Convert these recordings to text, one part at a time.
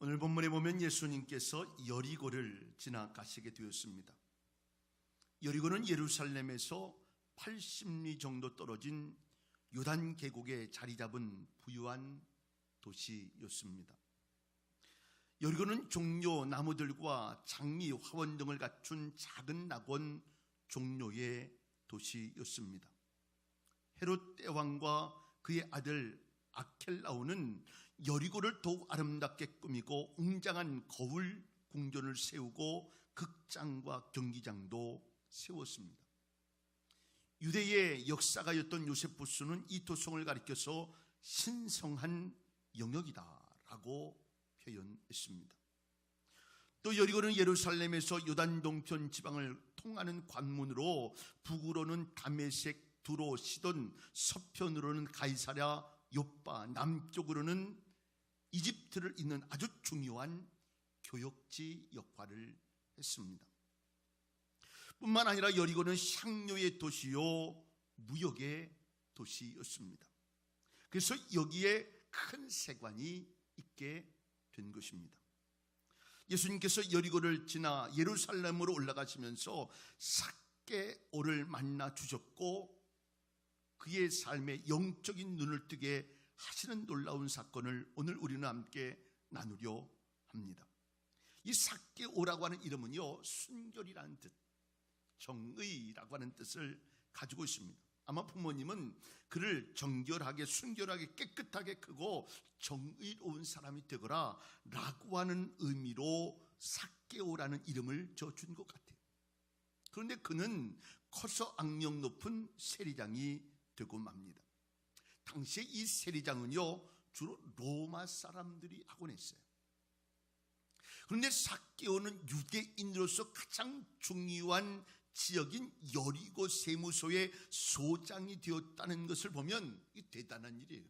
오늘 본문에 보면 예수님께서 여리고를 지나가시게 되었습니다. 여리고는 예루살렘에서 80리 정도 떨어진 요단 계곡에 자리 잡은 부유한 도시였습니다. 여리고는 종려 나무들과 장미, 화원 등을 갖춘 작은 낙원 종려의 도시였습니다. 헤롯 대왕과 그의 아들 아켈라오는 여리고를 더욱 아름답게 꾸미고 웅장한 거울 궁전을 세우고 극장과 경기장도 세웠습니다. 유대의 역사가였던 요세푸스는 이 도성을 가리켜서 신성한 영역이다라고 표현했습니다. 또 여리고는 예루살렘에서 요단 동편 지방을 통하는 관문으로 북으로는 다메섹, 두로, 시돈, 서편으로는 가이사랴, 요빠, 남쪽으로는 이집트를 잇는 아주 중요한 교역지 역할을 했습니다. 뿐만 아니라 여리고는 향료의 도시요 무역의 도시였습니다. 그래서 여기에 큰 세관이 있게 된 것입니다. 예수님께서 여리고를 지나 예루살렘으로 올라가시면서 삭개오를 만나 주셨고 그의 삶에 영적인 눈을 뜨게 하시는 놀라운 사건을 오늘 우리는 함께 나누려 합니다. 이 삭개오라고 하는 이름은요, 순결이라는 뜻, 정의라고 하는 뜻을 가지고 있습니다. 아마 부모님은 그를 정결하게, 순결하게, 깨끗하게 크고 정의로운 사람이 되거라 라고 하는 의미로 삭개오라는 이름을 준 것 같아요. 그런데 그는 커서 악명 높은 세리장이 되고 맙니다. 당시에 이 세리장은요, 주로 로마 사람들이 하곤 했어요. 그런데 삭개오는 유대인으로서 가장 중요한 지역인 여리고 세무소의 소장이 되었다는 것을 보면 대단한 일이에요.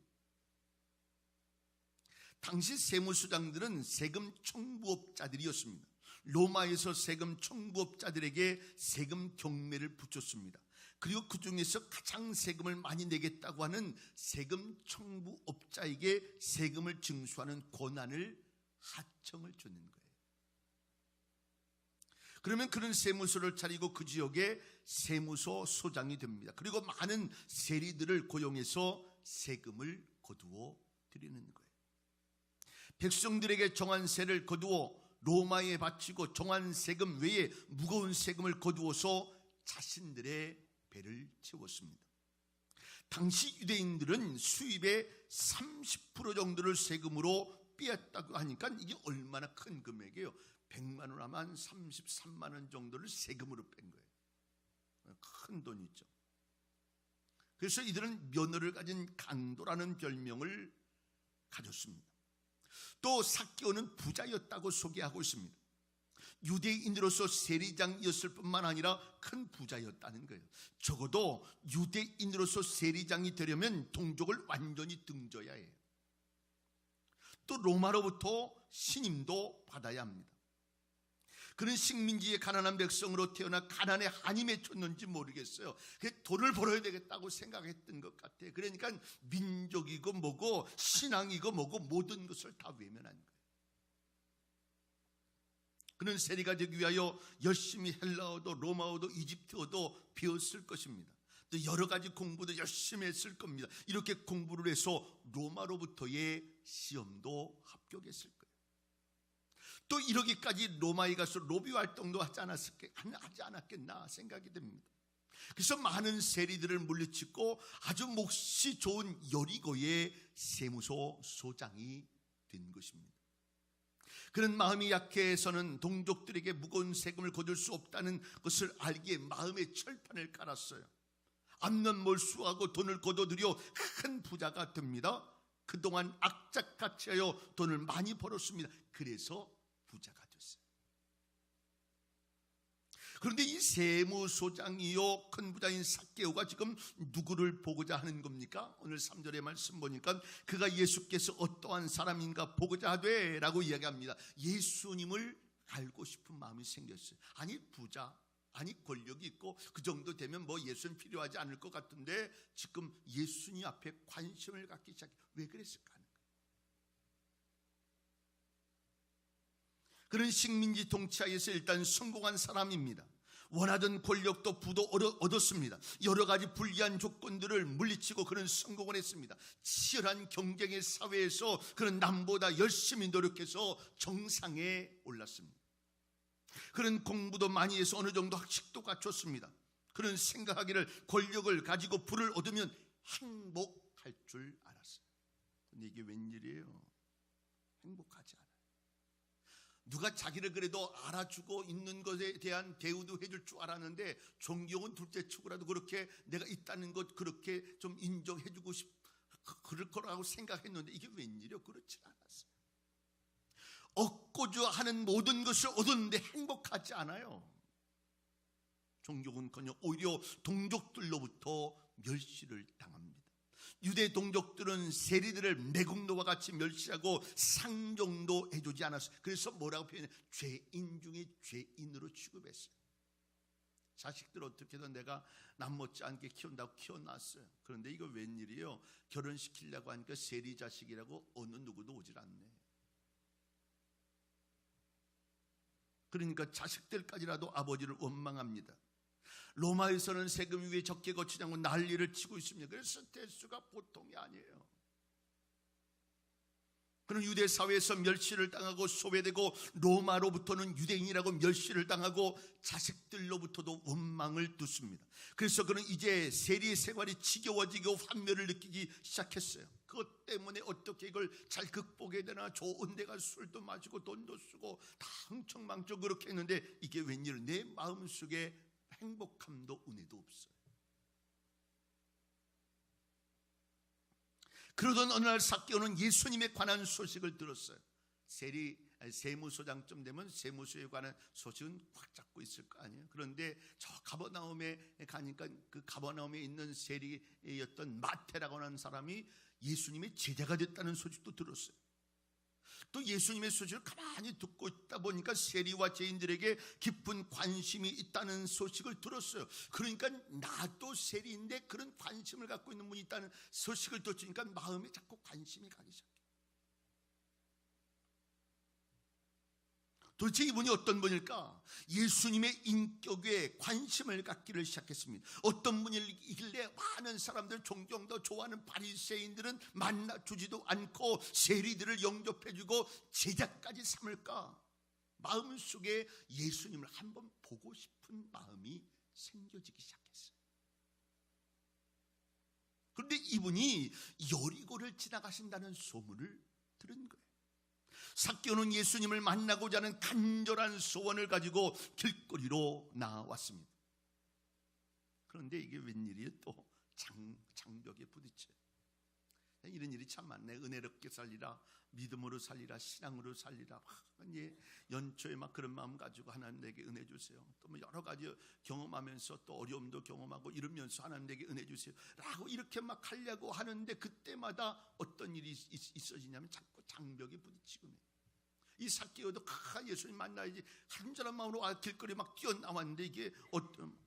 당시 세무소장들은 세금 청부업자들이었습니다. 로마에서 세금 청부업자들에게 세금 경매를 붙였습니다. 그리고 그 중에서 가장 세금을 많이 내겠다고 하는 세금 청부업자에게 세금을 징수하는 권한을 하청을 주는 거예요. 그러면 그런 세무소를 차리고 그 지역의 세무소 소장이 됩니다. 그리고 많은 세리들을 고용해서 세금을 거두어 드리는 거예요. 백성들에게 정한 세를 거두어 로마에 바치고 정한 세금 외에 무거운 세금을 거두어서 자신들의 배를 채웠습니다. 당시 유대인들은 수입의 30% 정도를 세금으로 빼앗다고 하니까 이게 얼마나 큰 금액이에요. 100만 원 하면 33만 원 정도를 세금으로 뺀 거예요. 큰 돈이죠. 그래서 이들은 면허를 가진 강도라는 별명을 가졌습니다. 또 삭개오는 부자였다고 소개하고 있습니다. 유대인으로서 세리장이었을 뿐만 아니라 큰 부자였다는 거예요. 적어도 유대인으로서 세리장이 되려면 동족을 완전히 등져야 해요. 또 로마로부터 신임도 받아야 합니다. 그는 식민지의 가난한 백성으로 태어나 가난에 한이 맺혔는지 모르겠어요. 돈을 벌어야 되겠다고 생각했던 것 같아요. 그러니까 민족이고 뭐고 신앙이고 뭐고 모든 것을 다 외면한 거예요. 그는 세리가 되기 위하여 열심히 헬라어도 로마어도 이집트어도 배웠을 것입니다. 또 여러 가지 공부도 열심히 했을 겁니다. 이렇게 공부를 해서 로마로부터의 시험도 합격했을 거예요. 또 이러기까지 로마에 가서 로비 활동도 하지 않았겠나 생각이 됩니다. 그래서 많은 세리들을 물리치고 아주 몫이 좋은 여리고의 세무소 소장이 된 것입니다. 그는 마음이 약해서는 동족들에게 무거운 세금을 거둘 수 없다는 것을 알기에 마음의 철판을 깔았어요. 암만 몰수하고 돈을 거둬들여 큰 부자가 됩니다. 그동안 악착같이 하여 돈을 많이 벌었습니다. 그래서 부자가 됐어요. 그런데 이 세무소장이요 큰 부자인 삭개오가 지금 누구를 보고자 하는 겁니까? 오늘 3절의 말씀 보니까 그가 예수께서 어떠한 사람인가 보고자 하되 라고 이야기합니다. 예수님을 알고 싶은 마음이 생겼어요. 아니 부자, 아니 권력이 있고 그 정도 되면 뭐 예수는 필요하지 않을 것 같은데 지금 예수님 앞에 관심을 갖기 시작해. 왜 그랬을까 하는 거예요. 그는 식민지 통치하에서 일단 성공한 사람입니다. 원하던 권력도 부도 얻었습니다. 여러 가지 불리한 조건들을 물리치고 그는 성공을 했습니다. 치열한 경쟁의 사회에서 그는 남보다 열심히 노력해서 정상에 올랐습니다. 그는 공부도 많이 해서 어느 정도 학식도 갖췄습니다. 그는 생각하기를 권력을 가지고 부를 얻으면 행복할 줄 알았어요. 근데 이게 웬일이에요? 행복하지 않아요. 누가 자기를 그래도 알아주고 있는 것에 대한 대우도 해줄 줄 알았는데, 존경은 둘째치고라도 그렇게 내가 있다는 것 그렇게 좀 인정해주고 그럴 거라고 생각했는데 이게 웬일이요? 그렇지 않았어요. 얻고자 하는 모든 것을 얻었는데 행복하지 않아요. 존경은커녕 오히려 동족들로부터 멸시를 당합니다. 유대 동족들은 세리들을 매국노와 같이 멸시하고 상종도 해주지 않았어요. 그래서 뭐라고 표현해요? 죄인 중에 죄인으로 취급했어요. 자식들 어떻게든 내가 남 못지않게 키운다고 키워놨어요. 그런데 이거 웬일이에요? 결혼시키려고 하니까 세리 자식이라고 어느 누구도 오질 않네. 그러니까 자식들까지라도 아버지를 원망합니다. 로마에서는 세금 위에 적게 거치지 않고 난리를 치고 있습니다. 그래서 대수가 보통이 아니에요. 그는 유대 사회에서 멸시를 당하고 소외되고, 로마로부터는 유대인이라고 멸시를 당하고, 자식들로부터도 원망을 듣습니다. 그래서 그는 이제 세리 생활이 지겨워지고 환멸을 느끼기 시작했어요. 그것 때문에 어떻게 이걸 잘 극복해야 되나, 좋은 데 가서 술도 마시고 돈도 쓰고 다 흥청망청 그렇게 했는데 이게 웬일, 내 마음속에 행복함도 은혜도 없어요. 그러던 어느 날 삭개오는 예수님에 관한 소식을 들었어요. 세무소장쯤 되면 세무소에 관한 소식은 꽉 잡고 있을 거 아니에요. 그런데 저 가버나움에 가니까 그 가버나움에 있는 세리였던 마태라고 하는 사람이 예수님의 제자가 됐다는 소식도 들었어요. 또 예수님의 소식을 가만히 듣고 있다 보니까 세리와 죄인들에게 깊은 관심이 있다는 소식을 들었어요. 그러니까 나도 세리인데 그런 관심을 갖고 있는 분이 있다는 소식을 듣으니까 마음에 자꾸 관심이 가기 시작해요. 도대체 이분이 어떤 분일까? 예수님의 인격에 관심을 갖기를 시작했습니다. 어떤 분이길래 많은 사람들, 존경도 좋아하는 바리새인들은 만나주지도 않고 세리들을 영접해주고 제자까지 삼을까? 마음속에 예수님을 한번 보고 싶은 마음이 생겨지기 시작했어요. 그런데 이분이 여리고를 지나가신다는 소문을 들은 거예요. 삭개오는 예수님을 만나고자 하는 간절한 소원을 가지고 길거리로 나왔습니다. 그런데 이게 웬일이에요? 또 장벽에 부딪혀요. 이런 일이 참 많네. 은혜롭게 살리라, 믿음으로 살리라, 신앙으로 살리라. 연초에 막 그런 마음 가지고 하나님 내게 은혜 주세요. 또 뭐 여러 가지 경험하면서 또 어려움도 경험하고 이러면서 하나님 내게 은혜 주세요 라고 이렇게 막 하려고 하는데, 그때마다 어떤 일이 있어지냐면 자꾸 장벽에 부딪히고 해요. 이 삭개오도 예수님 만나야지 간절한 마음으로 길거리에 막 뛰어나왔는데 이게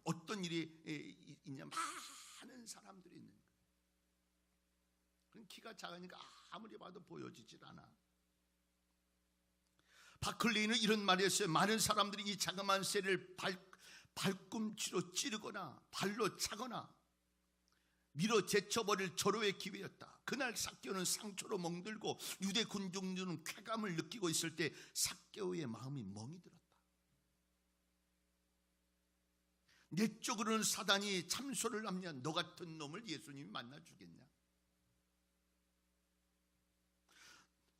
어떤 일이 있냐, 많은 사람들이 있는 거예요. 그럼 키가 작으니까 아무리 봐도 보여지질 않아. 바클레이는 이런 말을 했어요. 많은 사람들이 이 자그마한 세리를 발꿈치로 찌르거나 발로 차거나 밀어 제쳐버릴 절호의 기회였다. 그날 삭개오는 상처로 멍들고 유대 군중들은 쾌감을 느끼고 있을 때 삭개오의 마음이 멍이 들었다. 내적으로는 사단이 참소를 합냐, 너 같은 놈을 예수님이 만나 주겠냐.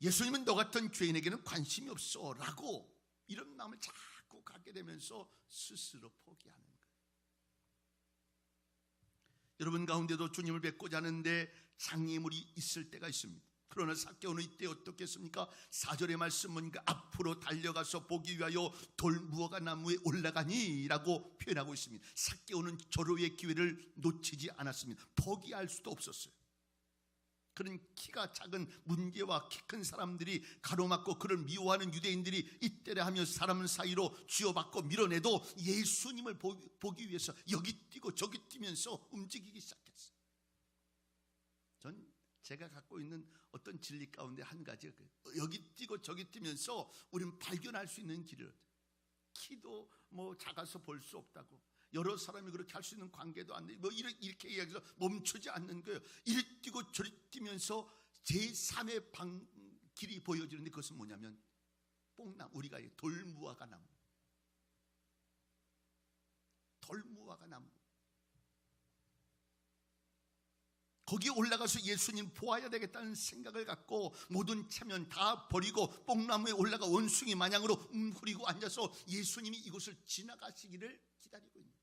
예수님은 너 같은 죄인에게는 관심이 없어 라고 이런 마음을 자꾸 갖게 되면서 스스로 포기하는 거예요. 여러분 가운데도 주님을 뵙고자 하는데 장애물이 있을 때가 있습니다. 그러나 삭개오는 이때 어떻게 했습니까? 4절의 말씀은 앞으로 달려가서 보기 위하여 돌무화과 나무에 올라가니 라고 표현하고 있습니다. 삭개오는 절호의 기회를 놓치지 않았습니다. 포기할 수도 없었어요. 그런 키가 작은 문제와 키 큰 사람들이 가로막고 그를 미워하는 유대인들이 이때라 하며 사람 사이로 쥐어박고 밀어내도 예수님을 보기 위해서 여기 뛰고 저기 뛰면서 움직이기 시작했어요. 전 제가 갖고 있는 어떤 진리 가운데 한 가지가 여기 뛰고 저기 뛰면서 우리는 발견할 수 있는 길을, 키도 뭐 작아서 볼 수 없다고, 여러 사람이 그렇게 할 수 있는 관계도 안 돼, 뭐 이렇게 이야기해서 멈추지 않는 거예요. 이리 뛰고 저리 뛰면서 제3의 길이 보여지는데 그것은 뭐냐면 뽕나무, 우리가 돌무화과 나무, 돌무화과 나무. 거기에 올라가서 예수님 보아야 되겠다는 생각을 갖고 모든 체면 다 버리고 뽕나무에 올라가 원숭이 마냥으로 웅크리고 앉아서 예수님이 이곳을 지나가시기를 기다리고 있는 거예요.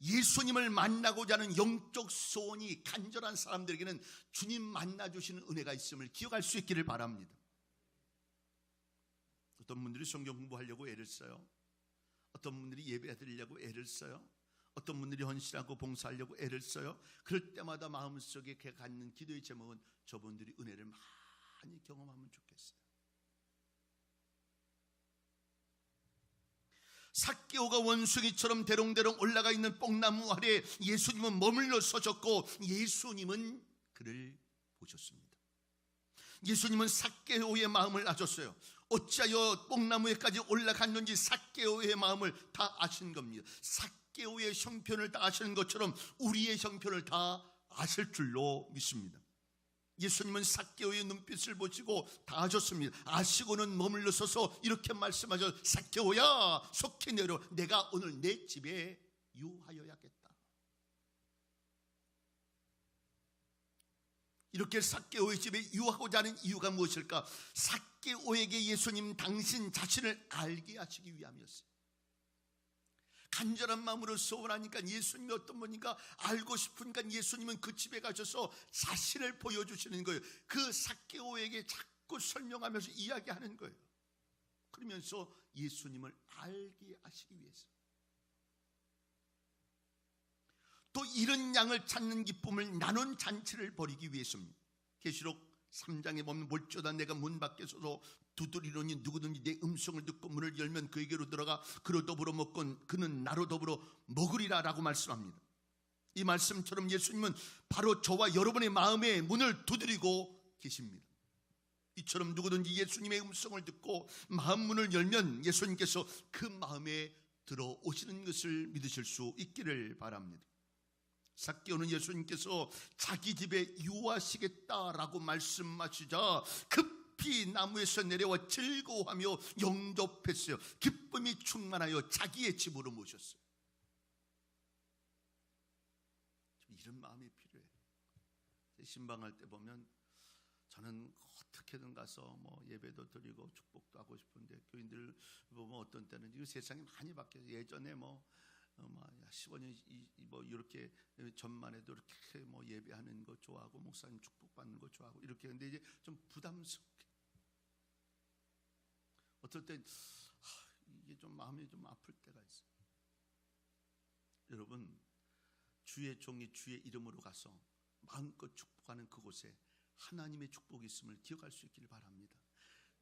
예수님을 만나고자 하는 영적 소원이 간절한 사람들에게는 주님 만나주시는 은혜가 있음을 기억할 수 있기를 바랍니다. 어떤 분들이 성경 공부하려고 애를 써요. 어떤 분들이 예배 드리려고 애를 써요. 어떤 분들이 헌신하고 봉사하려고 애를 써요. 그럴 때마다 마음속에 갖는 기도의 제목은 저분들이 은혜를 많이 경험하면 좋겠어요. 삭개오가 원숭이처럼 대롱대롱 올라가 있는 뽕나무 아래 예수님은 머물러 서셨고 예수님은 그를 보셨습니다. 예수님은 삭개오의 마음을 아셨어요. 어찌하여 뽕나무에까지 올라갔는지 삭개오의 마음을 다 아신 겁니다. 삭개오의 형편을 다 아시는 것처럼 우리의 형편을 다 아실 줄로 믿습니다. 예수님은 삭개오의 눈빛을 보시고 다 아셨습니다. 아시고는 머물러 서서 이렇게 말씀하셨어요. 삭개오야, 속히 내려, 내가 오늘 내 집에 유하여야겠다. 이렇게 삭개오의 집에 유하고자 하는 이유가 무엇일까? 삭개오에게 예수님 당신 자신을 알게 하시기 위함이었어요. 간절한 마음으로 소원하니까 예수님이 어떤 분인가 알고 싶으니까 예수님은 그 집에 가셔서 자신을 보여주시는 거예요. 그 삭개오에게 자꾸 설명하면서 이야기하는 거예요. 그러면서 예수님을 알게 하시기 위해서, 또 잃은 양을 찾는 기쁨을 나눈 잔치를 벌이기 위해서입니다. 계시록 3장에 보면 볼지어다 내가 문 밖에 서서 두드리노니 누구든지 내 음성을 듣고 문을 열면 그에게로 들어가 그로 더불어 먹건 그는 나로 더불어 먹으리라 라고 말씀합니다. 이 말씀처럼 예수님은 바로 저와 여러분의 마음의 문을 두드리고 계십니다. 이처럼 누구든지 예수님의 음성을 듣고 마음 문을 열면 예수님께서 그 마음에 들어오시는 것을 믿으실 수 있기를 바랍니다. 삭개오는 예수님께서 자기 집에 유하시겠다라고 말씀하시자 급히 나무에서 내려와 즐거워하며 영접했어요. 기쁨이 충만하여 자기의 집으로 모셨어요. 이런 마음이 필요해요. 신방할 때 보면 저는 어떻게든 가서 뭐 예배도 드리고 축복도 하고 싶은데 교인들 보면 어떤 때는 이 세상이 많이 바뀌어서 예전에 뭐 15년 뭐 이렇게 전만 해도 이렇게 뭐 예배하는 거 좋아하고 목사님 축복받는 거 좋아하고 이렇게 했는데 이제 좀 부담스럽게 어떨 때 이게 좀 마음이 좀 아플 때가 있어요. 여러분, 주의 종이 주의 이름으로 가서 마음껏 축복하는 그곳에 하나님의 축복이 있음을 기억할 수 있기를 바랍니다.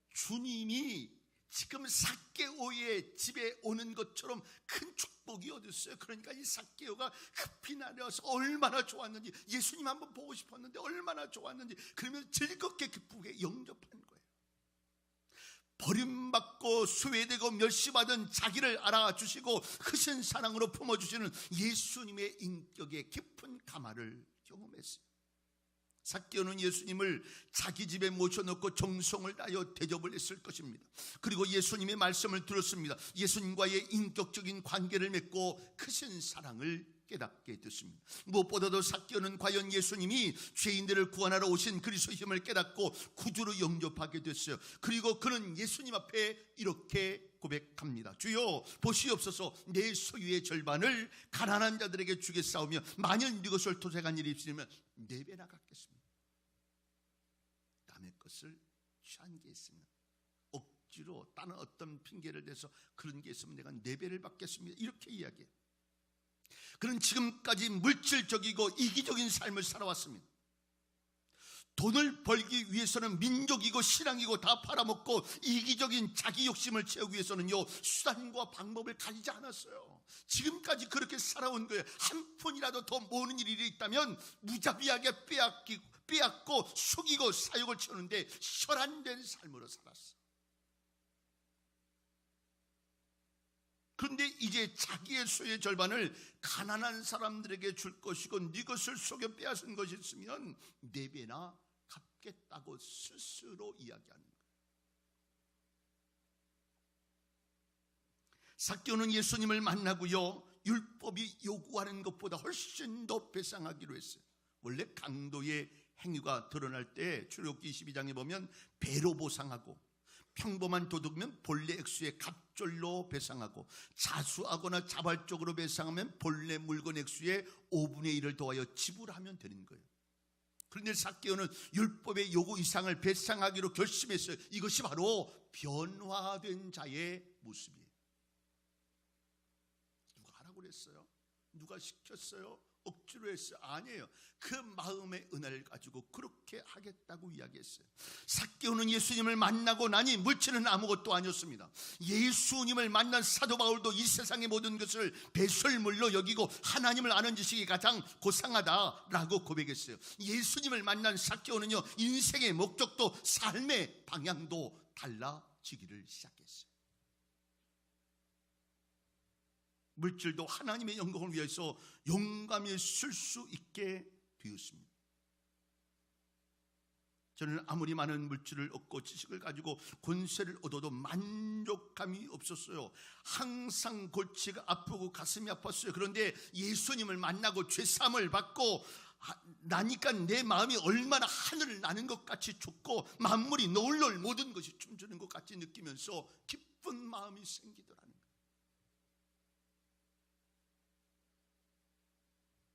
주님이 지금 삭개오의 집에 오는 것처럼 큰 축복이 어디 있어요? 그러니까 이 삭개오가 급히 나려서 얼마나 좋았는지, 예수님 한번 보고 싶었는데 얼마나 좋았는지, 그러면 즐겁게 기쁘게 영접한 거예요. 버림받고 소외되고 멸시받은 자기를 알아주시고 크신 사랑으로 품어주시는 예수님의 인격의 깊은 감화를 경험했어요. 삭개오는 예수님을 자기 집에 모셔놓고 정성을 다하여 대접을 했을 것입니다. 그리고 예수님의 말씀을 들었습니다. 예수님과의 인격적인 관계를 맺고 크신 사랑을 깨닫게 됐습니다. 무엇보다도 삭개오는 과연 예수님이 죄인들을 구원하러 오신 그리스도의 힘을 깨닫고 구주로 영접하게 됐어요. 그리고 그는 예수님 앞에 이렇게 고백합니다. 주여 보시옵소서, 내 소유의 절반을 가난한 자들에게 주겠사오며 만일 이것을 도색한 일이 있으면 4배나 갚겠습니다. 남의 것을 취한 게 있으면 억지로 다른 어떤 핑계를 대서 그런 게 있으면 내가 4배를 받겠습니다. 이렇게 이야기해요. 그는 지금까지 물질적이고 이기적인 삶을 살아왔습니다. 돈을 벌기 위해서는 민족이고 신앙이고 다 팔아먹고 이기적인 자기 욕심을 채우기 위해서는요, 수단과 방법을 가지지 않았어요. 지금까지 그렇게 살아온 거예요. 한 푼이라도 더 모으는 일이 있다면 무자비하게 빼앗고 속이고 사욕을 채우는데 혈안된 삶으로 살았어. 그런데 이제 자기의 소유의 절반을 가난한 사람들에게 줄 것이고 네 것을 속여 빼앗은 것이 있으면 4배나 갚겠다고 스스로 이야기하는 거예요. 삭개오는 예수님을 만나고요, 율법이 요구하는 것보다 훨씬 더 배상하기로 했어요. 원래 강도의 행위가 드러날 때 출애굽기 22장에 보면 배로 보상하고, 평범한 도둑이면 본래 액수의 갑절로 배상하고, 자수하거나 자발적으로 배상하면 본래 물건 액수의 5분의 1을 더하여 지불하면 되는 거예요. 그런데 삭개오는 율법의 요구 이상을 배상하기로 결심했어요. 이것이 바로 변화된 자의 모습이에요. 누가 하라고 그랬어요? 누가 시켰어요? 억지로 했어요? 아니에요. 그 마음의 은혜를 가지고 그렇게 하겠다고 이야기했어요. 삭개오는 예수님을 만나고 나니 물질은 아무것도 아니었습니다. 예수님을 만난 사도 바울도 이 세상의 모든 것을 배설물로 여기고 하나님을 아는 지식이 가장 고상하다라고 고백했어요. 예수님을 만난 삭개오는요, 인생의 목적도 삶의 방향도 달라지기를 시작했어요. 물질도 하나님의 영광을 위해서 용감히 쓸 수 있게 되었습니다. 저는 아무리 많은 물질을 얻고 지식을 가지고 권세를 얻어도 만족감이 없었어요. 항상 골치가 아프고 가슴이 아팠어요. 그런데 예수님을 만나고 죄사함을 받고 나니까 내 마음이 얼마나 하늘을 나는 것 같이 좋고 만물이 노을노을 모든 것이 춤추는 것 같이 느끼면서 기쁜 마음이 생기더라는 거예요.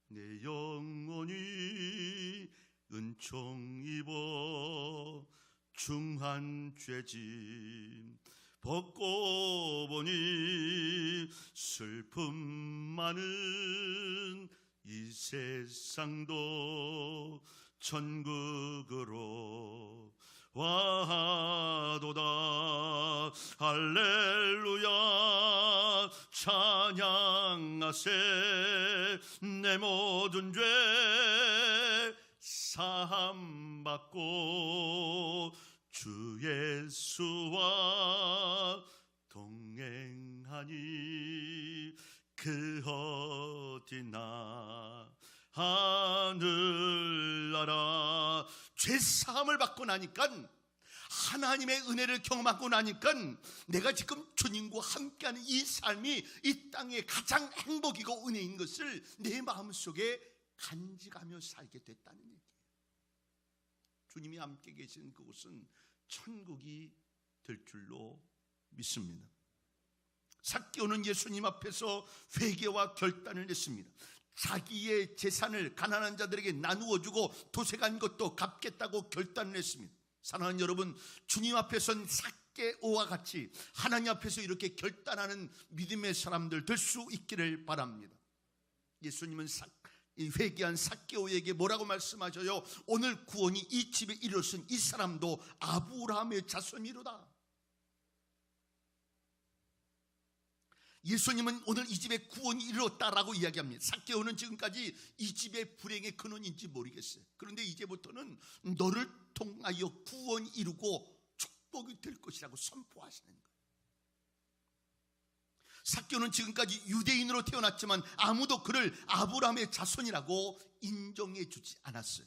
내 영혼이 은총 입어 중한 죄짐 벗고 보니 슬픔 많은 이 세상도 천국으로 와도다. 할렐루야 찬양하세. 내 모든 죄 사함받고 주 예수와 동행하니 그 어디나 하늘나라. 죄사함을 받고 나니까, 하나님의 은혜를 경험하고 나니까 내가 지금 주님과 함께하는 이 삶이 이 땅의 가장 행복이고 은혜인 것을 내 마음속에 간직하며 살게 됐다는 얘기예요. 주님이 함께 계신 그곳은 천국이 될 줄로 믿습니다. 삭개오는 예수님 앞에서 회개와 결단을 했습니다. 자기의 재산을 가난한 자들에게 나누어 주고 도색한 것도 갚겠다고 결단을 했습니다. 사랑하는 여러분, 주님 앞에 선 삭개오와 같이 하나님 앞에서 이렇게 결단하는 믿음의 사람들 될 수 있기를 바랍니다. 예수님은 회개한 삭개오에게 뭐라고 말씀하셔요? 오늘 구원이 이 집에 이르렀은 이 사람도 아브라함의 자손이로다. 예수님은 오늘 이 집에 구원이 이르렀다라고 이야기합니다. 삭개오는 지금까지 이 집의 불행의 근원인지 모르겠어요. 그런데 이제부터는 너를 통하여 구원이 이루고 축복이 될 것이라고 선포하시는 거예요. 삭개오는 지금까지 유대인으로 태어났지만 아무도 그를 아브라함의 자손이라고 인정해 주지 않았어요.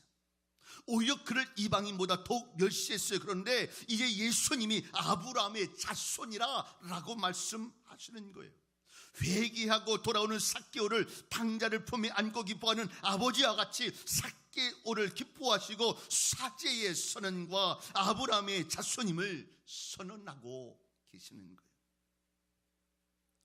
오히려 그를 이방인보다 더욱 멸시했어요. 그런데 이제 예수님이 아브라함의 자손이라고 말씀하시는 거예요. 회개하고 돌아오는 삭개오를 당자를 품에 안고 기뻐하는 아버지와 같이 삭개오를 기뻐하시고 사제의 선언과 아브라함의 자손임을 선언하고 계시는 거예요.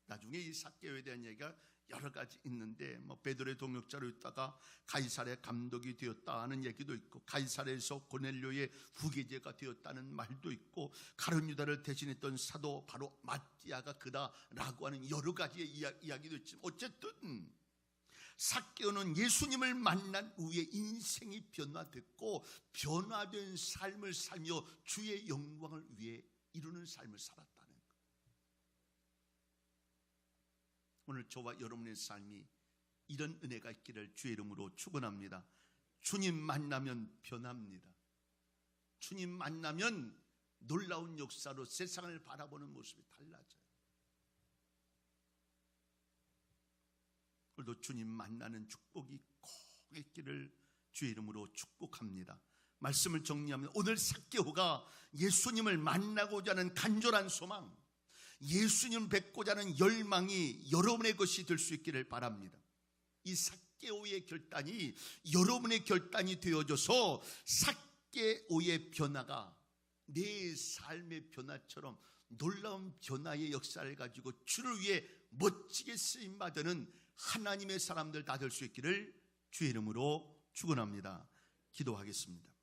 나중에 이 삭개오에 대한 얘기가 여러 가지 있는데, 베드로의 동역자로 있다가 가이사랴 감독이 되었다는 얘기도 있고, 가이사랴에서 고넬료의 후계자가 되었다는 말도 있고, 가룟 유다를 대신했던 사도 바로 마띠아가 그다라고 하는 여러 가지의 이야기도 있지만, 어쨌든 삭개오는 예수님을 만난 후에 인생이 변화됐고 변화된 삶을 살며 주의 영광을 위해 이루는 삶을 살았다는 것. 오늘 저와 여러분의 삶이 이런 은혜가 있기를 주의 이름으로 축원합니다. 주님 만나면 변합니다. 주님 만나면 놀라운 역사로 세상을 바라보는 모습이 달라져요. 오늘도 주님 만나는 축복이 꼭 있기를 주의 이름으로 축복합니다. 말씀을 정리하면 오늘 삭개오가 예수님을 만나고자 하는 간절한 소망, 예수님을 뵙고자 하는 열망이 여러분의 것이 될 수 있기를 바랍니다. 이 삭개오의 결단이 여러분의 결단이 되어져서 삭개오의 변화가 내 삶의 변화처럼 놀라운 변화의 역사를 가지고 주를 위해 멋지게 쓰임받는 하나님의 사람들 다 될 수 있기를 주의 이름으로 축원합니다. 기도하겠습니다.